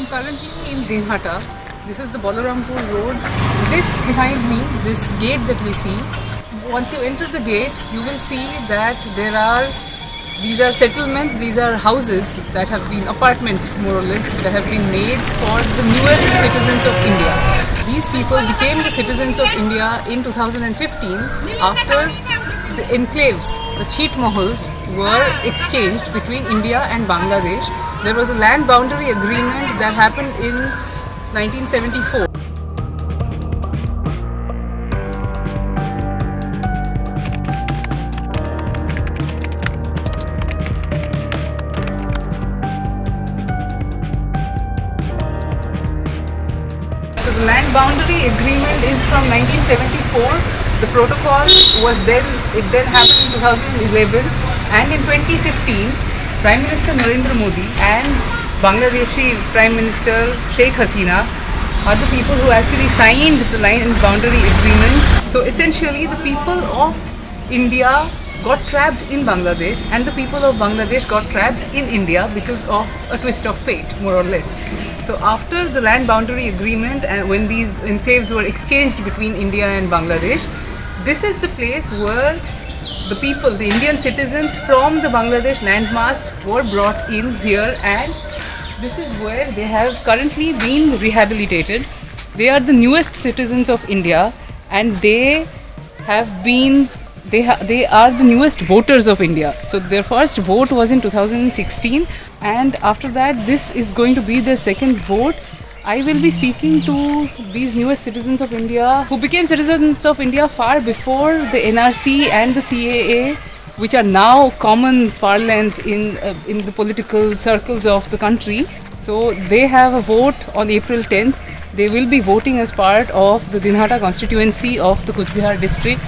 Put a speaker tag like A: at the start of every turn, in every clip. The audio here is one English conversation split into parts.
A: am currently in Dinhata. This is the Balarampur road. This behind me, this gate that you see, once you enter the gate, you will see that these are settlements, these are houses that have been apartments more or less that have been made for the newest citizens of India. These people became the citizens of India in 2015 after the enclaves, the Cheet Mahals, were exchanged between India and Bangladesh. There was a land boundary agreement that happened in 1974. So the land boundary agreement is from 1974. The protocol it then happened in 2011, and in 2015, Prime Minister Narendra Modi and Bangladeshi Prime Minister Sheikh Hasina are the people who actually signed the land boundary agreement. So essentially, the people of India got trapped in Bangladesh, and the people of Bangladesh got trapped in India because of a twist of fate, more or less. So after the land boundary agreement and when these enclaves were exchanged between India and Bangladesh, this is the place where the people, the Indian citizens from the Bangladesh landmass were brought in here, and this is where they have currently been rehabilitated. They are the newest citizens of India, and they are the newest voters of India. So their first vote was in 2016, and after that this is going to be their second vote. I will be speaking to these newest citizens of India who became citizens of India far before the NRC and the CAA, which are now common parlance in the political circles of the country. So they have a vote on April 10th. They will be voting as part of the Dinhata constituency of the Cooch Behar district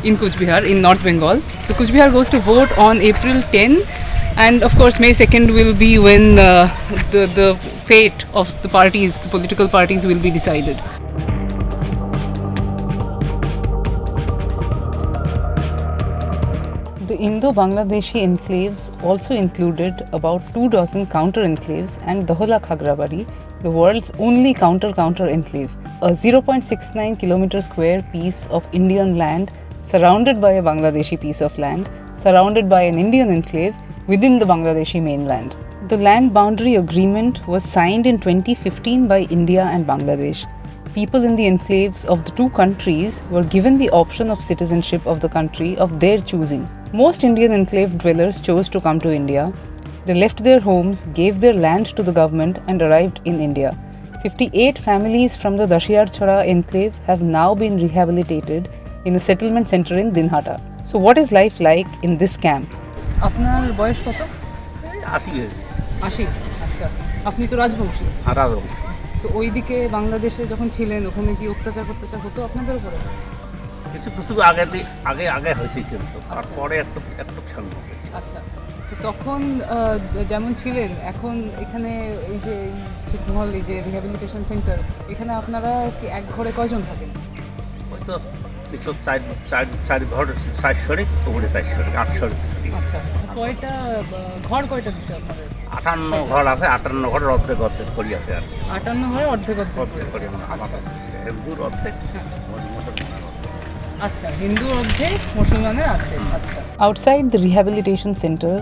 A: in Cooch Behar in North Bengal. The Cooch Behar goes to vote on April 10, and of course May 2nd will be when the fate of the parties, the political parties, will be decided. The Indo-Bangladeshi enclaves also included about 24 counter-enclaves and Dahola Khagrabari, the world's only counter-counter enclave, a 0.69 kilometer square piece of Indian land surrounded by a Bangladeshi piece of land, surrounded by an Indian enclave within the Bangladeshi mainland. The land boundary agreement was signed in 2015 by India and Bangladesh. People in the enclaves of the two countries were given the option of citizenship of the country of their choosing. Most Indian enclave dwellers chose to come to India. They left their homes, gave their land to the government, and arrived in India. 58 families from the Dashiyarchhara enclave have now been rehabilitated in a settlement center in Dinhata. So what is life like in this camp? আপনার বয়স কত? 80 আচ্ছা, আপনি তো রাজবংশী। হ্যাঁ, রাজবংশী। তো ওইদিকে বাংলাদেশে যখন ছিলেন ওখানে কি অত্যাচার হতো আপনাদের উপরে? কিছু আগে হয়েছে, কিন্তু তারপরে একটু শান্ত। আচ্ছা, তো তখন যেমন ছিলেন, এখন এখানে এই যে ছিটমহল, এই যে রিহ্যাবিলিটেশন সেন্টার, এখানে আপনারা কি এক ঘরে কয়জন থাকেন? ওই তো 4 ঘর, 4 শরীর, উপরে 4 শরীর, 8 শরীর। আচ্ছা, কয়টা ঘর দিছে আপনাদের? 58 ঘর আছে। 58 ঘরের অর্ধেক করি আছে আর 58 ঘরের অর্ধেক করি মানে আমাদের হিন্দুর অর্ধেক, আচ্ছা, হিন্দু অর্ধেক, মুসলমানের অর্ধেক। আচ্ছা। Outside the rehabilitation center,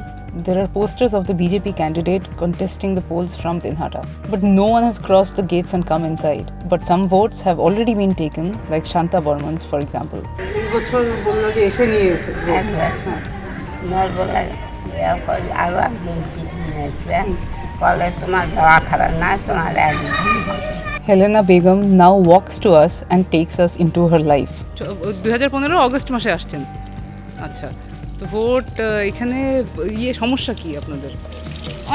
A: there are posters of the BJP candidate contesting the polls from Dinhata. But no one has crossed the gates and come inside. But some votes have already been taken, like Shanta Burman's, for example. এই বছর বললো যে এসে নিয়ে এসে। Helena Begum now walks to us and takes us into her life. 2015 August মাসে আসছেন। আচ্ছা, তো ভোট এখানে সমস্যা কি আপনাদের?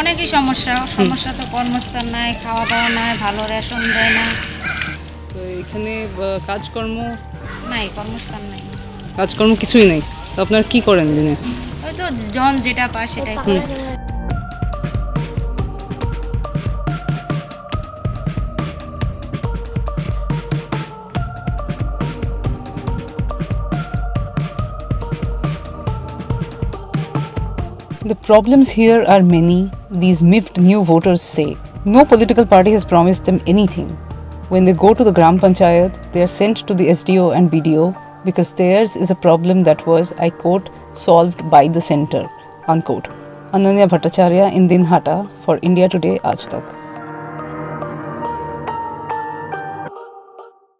B: অনেকই সমস্যা তো কর্মস্থান নাই, খাওয়া দাওয়া নাই, ভালো রেশন দেয় না।
A: তো এখানে কাজকর্ম
B: নাই, কর্মস্থান নাই,
A: কাজকর্ম কিছুই নাই। তো আপনারা কি করেন দিনে?
B: ওই তো জন যেটা পায় সেটাই করে।
A: The problems here are many, these miffed new voters say.
C: No political party has promised them anything. When they go to the Gram Panchayat, they are sent to the SDO and BDO because theirs is a problem that was, I quote, solved by the center, unquote. Ananya Bhattacharya in Dinhata for India Today, Aaj Tak.